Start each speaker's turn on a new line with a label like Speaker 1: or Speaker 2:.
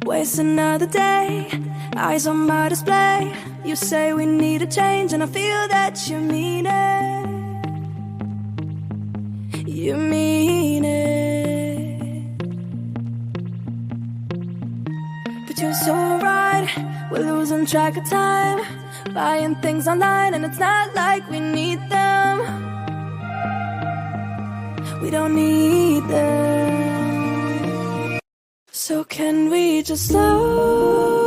Speaker 1: Waste another day, eyes on my display. You say we need a change, and I feel that you mean it. You mean it. But you're so right, we're losing track of time, buying things online, and it's not like we need them. We don't need them. So can we just slow